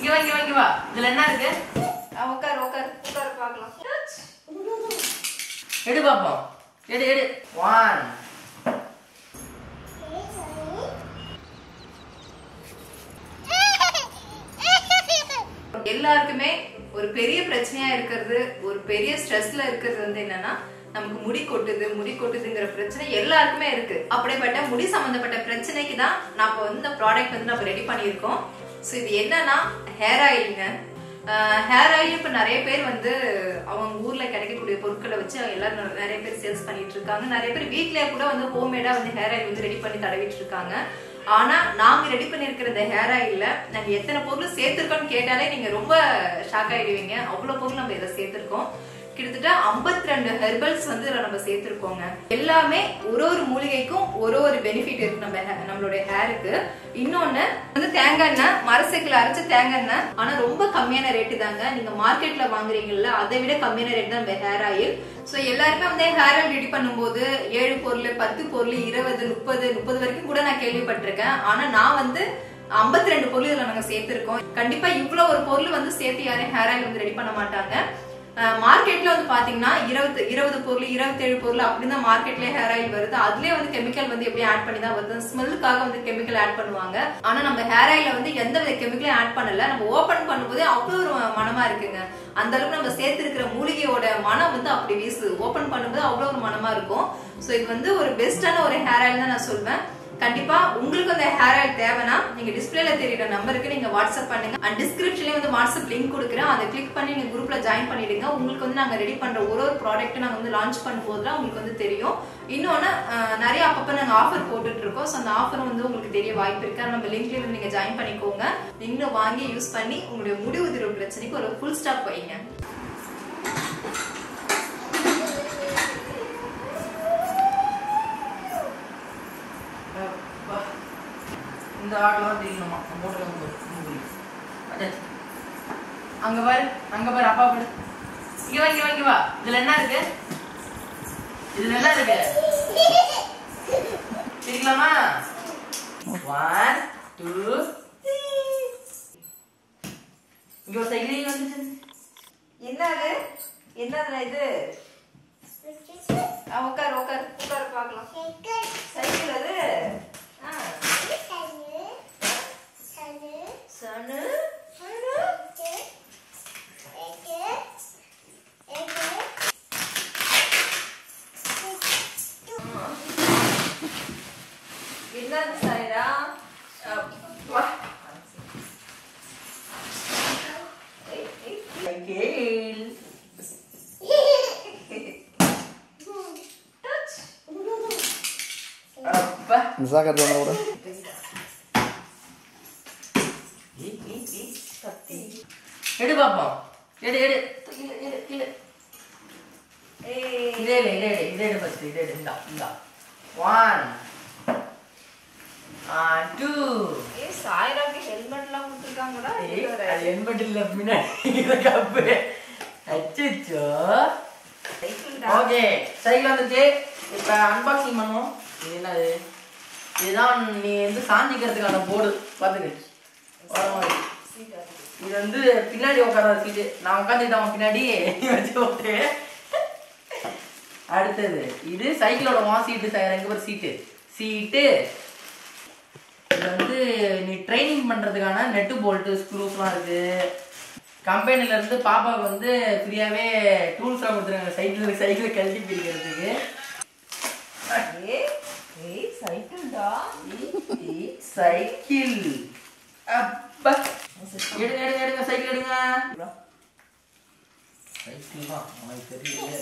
இங்க வா இங்க வா இங்க வா. இதுல என்ன இருக்கு? உட்கார் உட்கார் உட்கார் பார்க்கலாம். எடு பாப்போம். எடு எடு. 1 எல்லாருக்குமே ஒரு பெரிய பிரச்சனையா இருக்கிறது, ஒரு பெரிய ஸ்ட்ரெஸ்ல இருக்கிறது வந்து என்னன்னா, நமக்கு முடி கொட்டுதுங்கிற பிரச்சனை எல்லாருக்குமே இருக்கு. அப்படிப்பட்ட முடி சம்பந்தப்பட்ட பிரச்சனைக்கு தான் நான் இப்போ வந்து இந்த ப்ராடக்ட் வந்து நம்ம ரெடி பண்ணியிருக்கோம். ஸோ இது என்னன்னா ஹேர் ஆயிலுங்க. ஹேர் ஆயில் இப்போ நிறைய பேர் வந்து அவங்க ஊர்ல கிடைக்கக்கூடிய பொருட்களை வச்சு எல்லாரும் நிறைய பேர் சேல்ஸ் பண்ணிட்டு இருக்காங்க. நிறைய பேர் வீட்லயே கூட வந்து ஹோம்மேடா வந்து ஹேர் ஆயில் வந்து ரெடி பண்ணி தடவிட்டு இருக்காங்க. ஆனா நாங்க ரெடி பண்ணிருக்கிற இந்த ஹேர் ஆயில்ல நாங்க எத்தனை பொருள் சேர்த்திருக்கோம்னு கேட்டாலே நீங்க ரொம்ப ஷாக் ஆயிடுவீங்க. அவ்வளவு பொருள் நம்ம இதை சேர்த்திருக்கோம். கிட்டத்தட்ட 52 ஹெர்பல்ஸ் வந்து நம்ம சேர்த்திருக்கோங்க. எல்லாமே ஒரு மூலிகைக்கும் ஒரு பெனிஃபிட் இருக்கு நம்மளுடைய ஹேருக்கு. இன்னொன்னு வந்து தேங்காய் எண்ணெய், மரசெக்கில் அரைச்ச தேங்காய் எண்ணெய். ஆனா ரொம்ப கம்மியான ரேட்டு தாங்க. நீங்க மார்க்கெட்ல வாங்குறீங்கல்ல அதை விட கம்மியான ரேட் தான் நம்ம ஹேர் ஆயில். சோ எல்லாருமே வந்து ஹேர் ஆயில் ரெடி பண்ணும்போது 7 பொருள் 10 பொருள் 20 30 வரைக்கும் கூட நான் கேள்விப்பட்டிருக்கேன். ஆனா நான் வந்து 52 பொருள் இதுல நாங்க சேர்த்திருக்கோம். கண்டிப்பா இவ்வளவு ஒரு பொருள் வந்து சேர்த்து யாரும் ஹேர் ஆயில் வந்து ரெடி பண்ண மாட்டாங்க. மார்க்கெட்ல வந்து பாத்தீங்கன்னா 20 பொருள் 27 பொருள் அப்படிதான் மார்க்கெட்லயே ஹேர் ஆயில் வருது. அதுலயே வந்து கெமிக்கல் வந்து எப்படி ஆட் பண்ணி தான் வருது, ஸ்மெல்லுக்காக வந்து கெமிக்கல் ஆட் பண்ணுவாங்க. ஆனா நம்ம ஹேர் ஆயில வந்து எந்த வித கெமிக்கலும் ஆட் பண்ணல. நம்ம ஓபன் பண்ணும்போதே அவ்வளவு ஒரு மனமா இருக்குங்க. அந்த அளவுக்கு நம்ம சேர்த்திருக்கிற மூலிகையோட மனம் வந்து அப்படி வீசுது. ஓபன் பண்ணும்போது அவ்வளவு ஒரு மனமா இருக்கும். சோ இது வந்து ஒரு பெஸ்டான ஒரு ஹேர் ஆயில் தான் நான் சொல்வேன். கண்டிப்பா உங்களுக்கு அந்த ஹேர் ஆயில் தேவைன்னா நீங்க டிஸ்பிளேல தெரியுற நம்பருக்கு நீங்க வாட்ஸ்அப் பண்ணுங்க. அண்ட் டிஸ்கிரிப்ஷன்லயே வந்து வாட்ஸ்அப் லிங்க் கொடுக்குறேன். அதை கிளிக் பண்ணி நீங்க குரூப்ல ஜாயின் பண்ணிடுங்க. உங்களுக்கு வந்து நாங்க ரெடி பண்ற ஒரு ப்ராடக்ட் நாங்க வந்து லான்ச் பண்ணும்போதுதான் உங்களுக்கு வந்து தெரியும். இன்னொன்னு நிறைய அப்பப்ப நாங்க ஆஃபர் போட்டுட்டு இருக்கோம். ஸோ அந்த ஆஃபர் வந்து உங்களுக்கு தெரிய வாய்ப்பு இருக்கு. நம்ம லிங்க்ல நீங்க ஜாயின் பண்ணிக்கோங்க. நீங்களும் வாங்கி யூஸ் பண்ணி உங்களுடைய முடி உதிர்வு பிரச்சனைக்கு ஒரு ஃபுல் ஸ்டாப் வைங்க. இந்த ஆடெல்லாம் தெரியணுமா? அங்க பாரு அப்பா பாரு. இங்க வா இங்க வா இங்க வா. இதுல என்ன இருக்கு? இதுல என்ன இருக்கு? தெரியுமா? 1 2 இங்க ஒரு சைக்கிள் வந்துச்சு. என்னது இது? உட்கார் உட்கார் உட்கார் பார்க்கலாம். சைக்கிள் அது. சனு என்னது சாய்ரா? Zakat mana udah? எடு பாப்போம். எடு எடு இதே ஃபர்ஸ்ட் இதே இந்தா 1 2 சாய்ராக்கு ஹெல்மெட்லாம் கொடுத்துருக்காங்கடா. அது ஹெல்மெட் இல்ல பின்னாடி இத கப்பு. அச்சச்சோ. ஓகே சைக்கிள் வந்துச்சு. இப்ப அன்பாக்சிங் பண்ணுவோம். இது என்னது? இதுதான் நீ வந்து சாஞ்சிக்கிறதுக்கான போர்டு. பாத்துக்க இது வந்து பின்னாடி உட்கார சீட்டு. நான் உட்காந்துக்கிட்டேன் பின்னாடி வச்சு போட்டு. அடுத்தது இது சைக்கிளோட சீட்டு. எங்க ஒரு சீட்டு இது வந்து நீ ட்ரைனிங் பண்றதுக்கான நெட்டு போல்ட்டு ஸ்க்ரூஸ்லாம் இருக்கு. கம்பெனில இருந்து பாப்பாவுக்கு வந்து ஃப்ரீயாவே டூல்ஸ்லாம் கொடுத்துருக்காங்க சைக்கிள் கழட்டி பிடிக்கிறதுக்கு. சைக்கிள் அப்பா எடுங்க சைக்கிள் எடுங்க. சைக்கிள் தான் உனக்கு தெரியல.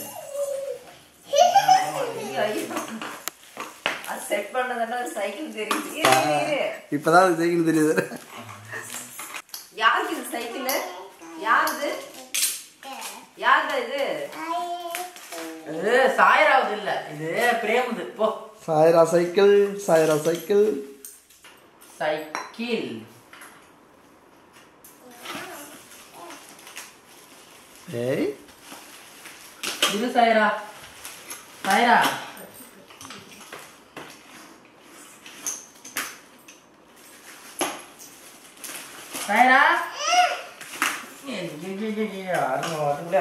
செட் பண்ணதா சைக்கிள் தெரியுது. இப்பதான் சைக்கிள் தெரியுது. யாருக்கு இது சைக்கிள்? யாருது இது? இது சாயராவது இல்ல, இது பிரேமுது. போ சாயரா சைக்கிள். ஏய் இது சாயரா சாயரா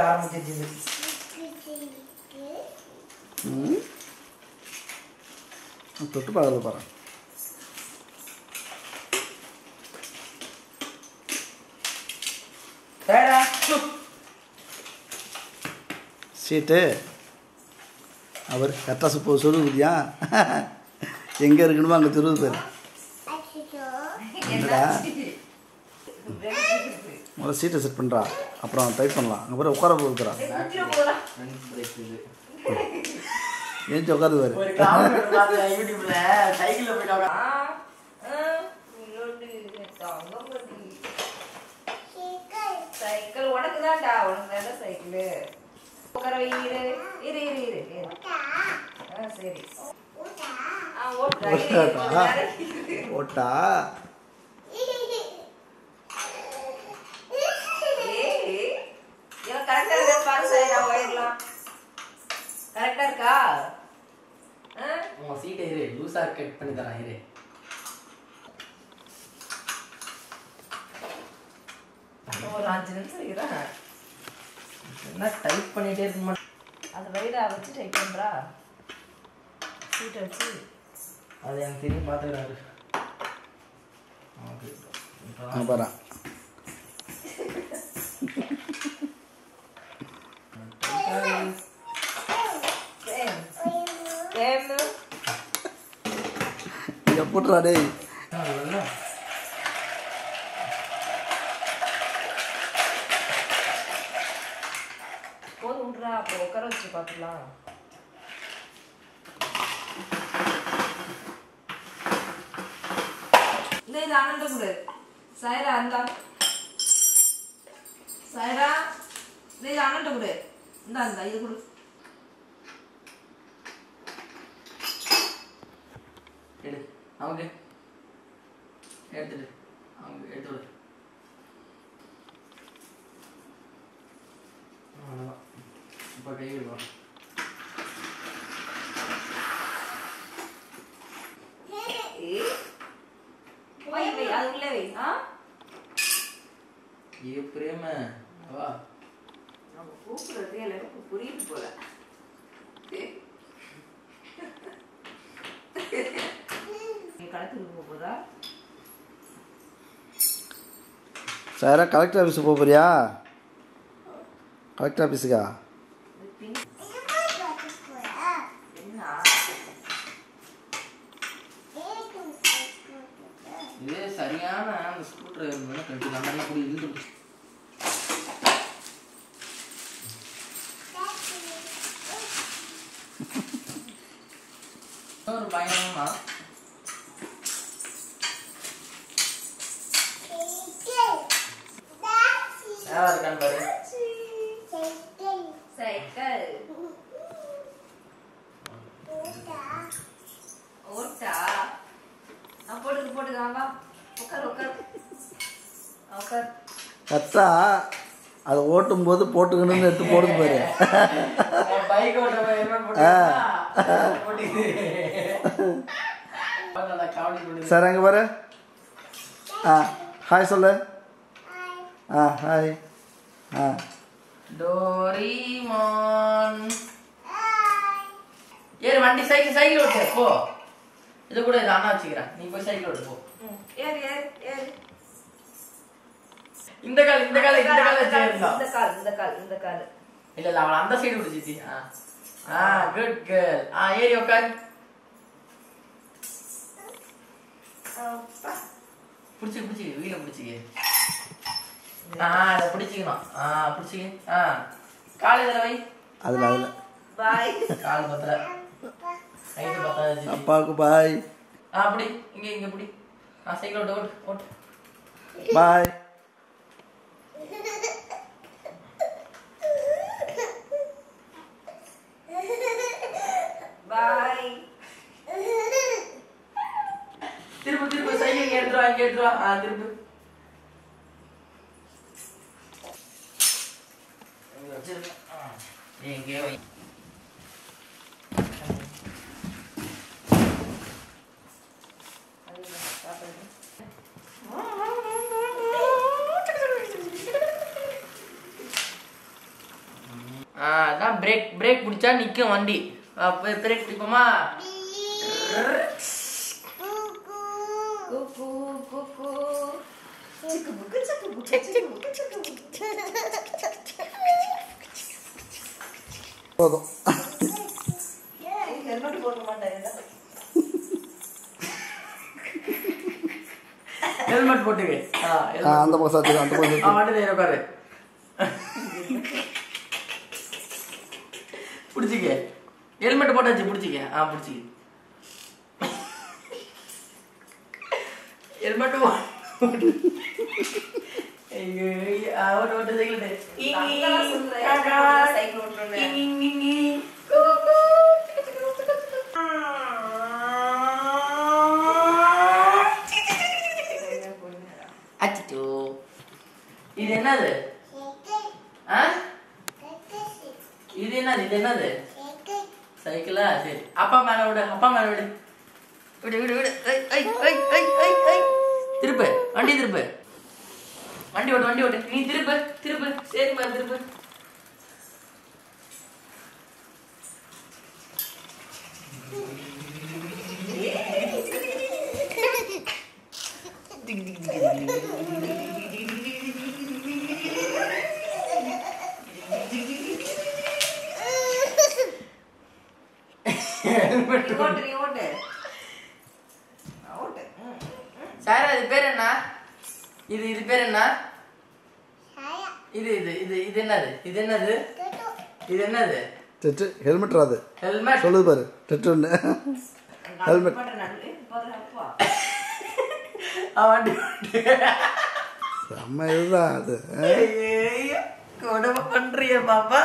ஆரம்பிச்சிருச்சு. தொட்டு பார்க்கல பாரு. சீட்டு அவர் கட்டாசு போ சொல்லுதியா எங்கே இருக்கணுமோ அங்கே திருவது பேர். முதல்ல சீட்டை செட் பண்ணுறா, அப்புறம் டைப் பண்ணலாம். அங்கே போய் உட்கார போகிறா ஏஞ்சி உட்காந்து பாரு. சைக்கிள் உனக்கு தான்டா, உனக்கு தான்டா சைக்கிள். உட்கார வை. இரு சரி. ஓட்டா கரெக்டா இருக்கா பாரு. சைடா ஓயிரலாம். கரெக்டா இருக்கா? உங்க சீட்டை இரு, லூசா கட் பண்ணி தரேன் இரு. ஒரு 5 நிமிஷம் இருக்கிறேன். என்ன டைப் பண்ணிட்டே இருக்க மாட்டேன். அந்த வயிறா வச்சு டைப் பண்றா. சீட்டை வச்சு அது எனக்கு தெரியும், பார்த்துக்கிறாரு. பாரு எப்பட்றா டேய். போதும் விட்றா, அப்போ உட்கார வச்சு பார்த்துக்கலாம். இந்த இது அண்ணன்ட்ட கொடு. சாயரா அந்த சாயரா இந்த இது அண்ணன்ட்ட கொடு. இந்த இது கொடு. எடு அவங்க எடுத்துட்டு அவங்க எடுத்து விடு. அவ்வளோதான். இப்போ கை விடுவோம். அது உள்ள வை. பிரேம வா. நம்ம கூப்பிடுறது எல்லாருக்கும் புரியுது போல. கலெக்டருக்கு போதா? சாரா கலெக்டர் ஆஃபீஸுக்கு போக போறியா? கலெக்டர் ஆஃபீஸுக்கா? இது சரியான அந்த ஸ்க்ரூ டிரைவர் மேலே கட்டிக்கலாம். நல்லா கூட இழுத்து ஒரு பயணமா இருக்கான்னு பாரு. சைக்கிள் ஓட்டா. போட்டுக்க வா. உட்கார். கத்தா அதை ஓட்டும் போது போட்டுக்கணும்னு எடுத்து போடுது பாரு. பைக் சார் அங்கே பாரு. ஹாய் சொல்லு. ஹாய். டோரிமான் ஏறு வண்டி. சைக்கிள் ஓட்டு போ. இது கூட இது அண்ணா வச்சுக்கிறேன். நீ போய் சைக்கிள் ஓட்டு போ. இந்த கால் இந்த கால் இல்ல அவள அந்த சைடு பிடிச்சிச்சு. Good girl. ஏறி உட்கார். பிடிச்சி வீல பிடிச்சிக்க. அதை பிடிச்சிக்கணும். பிடிச்சிக்க. காலை இதில் வை. அதில் பாய். கால் பத்தல நைட்டு பத்தாது. அப்பாவுக்கு பாய். அப்படி இங்கே பிடி. சைக்கிள் ஓட்டு. பாய். பாய். திரும்ப சைக்கிள் இங்கே எடுத்துருவா. திரும்ப எங்கே வை. பிரேக் பிடிச்சா நிற்கும் வண்டி. பிரேக் பிடிப்போமா? போதும். ஹெல்மெட் போட்டுக்க. அந்த பக்கம் அந்த பக்கம் வண்டி உட்காரு. பிடிச்சிக்க. ஹெல்மெட் போட்டாச்சு. பிடிச்சிக்க. பிடிச்சிக்க. ஹெல்மெட் அச்சோ. இது என்னது? இது என்னது? சைக்கிளா? சரி, அப்பா மேல விடு. விடு விடு விடு. திருப்பு வண்டி, திருப்பு வண்டி ஓட்டு. நீ திருப்பு. சரி மாதிரி திருப்பு. சார், அது பேர் என்ன? இது பேர் என்ன? இது என்னது? டெட்டு. ஹெல்மெட் ராது. ஹெல்மெட் சொல்லுது பாரு. டெட்டுன்னு ஹெல்மெட். செம்ம இதுதான் அது. கொடுமை பண்றிய பாப்பா.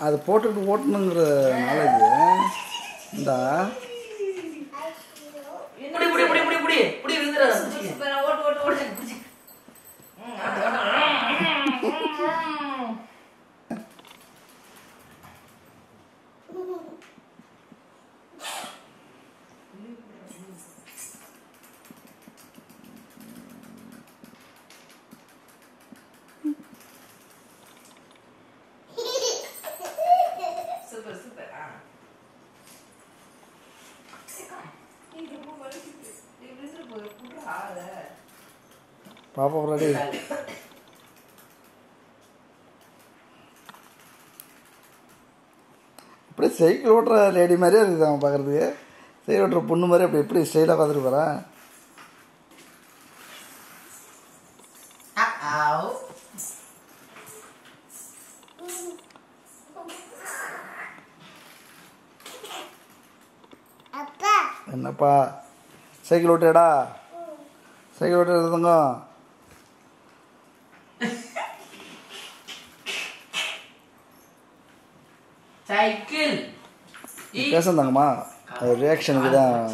அது போட்டுக்கிட்டு ஓட்டணுங்கிற நாலேஜ் இந்தா. புடி விழுந்துறாத. பாப்பா ரெடி. அப்படியே சைக்கிள் ஓட்டுற லேடி மாதிரியே இருக்குது அவன் பார்க்குறதுக்கு. சைக்கிள் ஓட்டுற பொண்ணு மாதிரி அப்படி எப்படி ஸ்டைலாக பார்த்துட்டு போகிறான். என்னப்பா சைக்கிள் ஓட்டியடா? சைக்கிள் ஓட்ட தங்க. சைக்கிள் பேசுந்தாங்கம்மா. அது ரியாக்ஷனுக்கு தான்.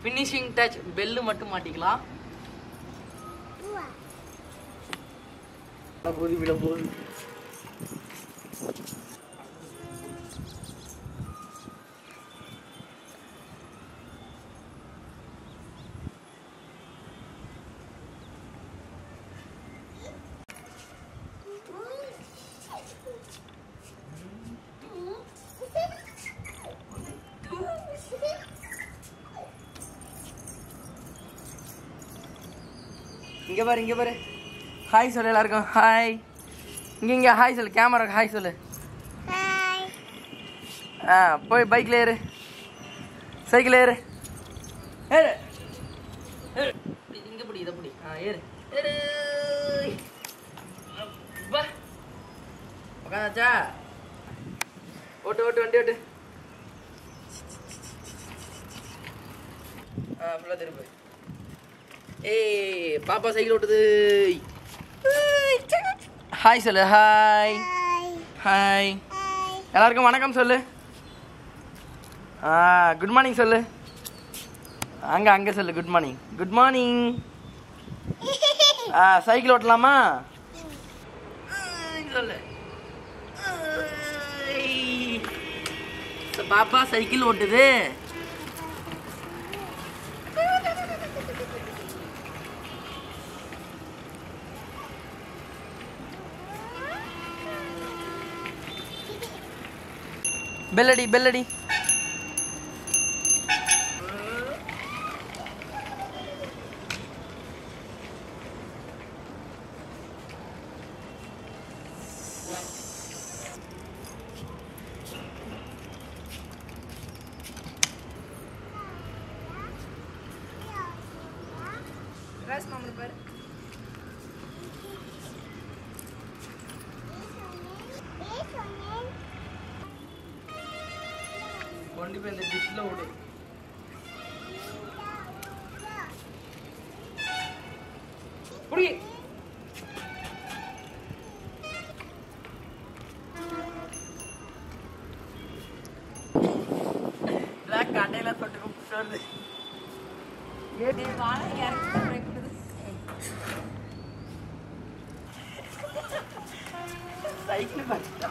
ஃபினிஷிங் டச் பெல்லு மட்டும் மாட்டிக்கலாம். போது விட போகுது. இங்கே பாரு ஹாய் சொல்லு எல்லாருக்கும் ஹாய் இங்கே ஹாய் சொல்லு கேமராக்கு ஹாய் சொல்லு போய் பைக்கில் ஏறு சைக்கிள் ஏறு இங்கே பிடி இதை பிடி ஏறு உட்காந்தாச்சா ஓட்டு வண்டி ஓட்டு ஃபுல்லாக திரும்ப ஏய் பாப்பா சைக்கிள் ஓட்டுது ஹாய் சொல்லு ஹாய் எல்லாருக்கும் வணக்கம் சொல்லு குட் மார்னிங் சொல்லு அங்கே சொல்லு குட் மார்னிங் சைக்கிள் ஓட்டலாமா சொல்லு பாப்பா சைக்கிள் ஓட்டுது பெல்லடி ட்ரெஸ் மாமனு பாரு கொண்டு போய் இந்த டிஷ்ல விடு புடி பிளாக் கண்டையில தொட்டு சொல்லுது ஏடி வாழை இறக்கி பிரேக் கொடுது சைக்கிள் பார்த்தா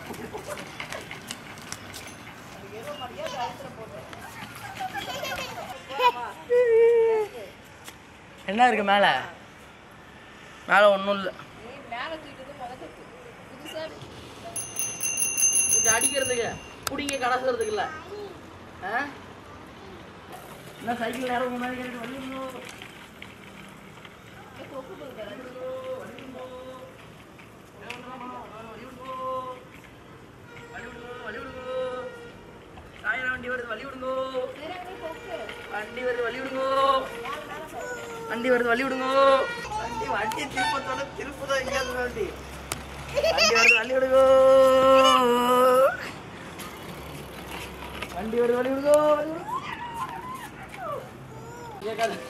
என்ன இருக்கு மேல ஒன்றும் இல்லை இது அடிக்கிறதுக்கு பிடிங்க கடைக்கிறதுக்கு இல்லை என்ன சைக்கிள் நேரம் முன்னாடி வண்டி வருது வழி விடுங்கோ வண்டி திருப்பத்தோட எங்கேயாவது வண்டி வருது வழி விடுங்கோ என்ன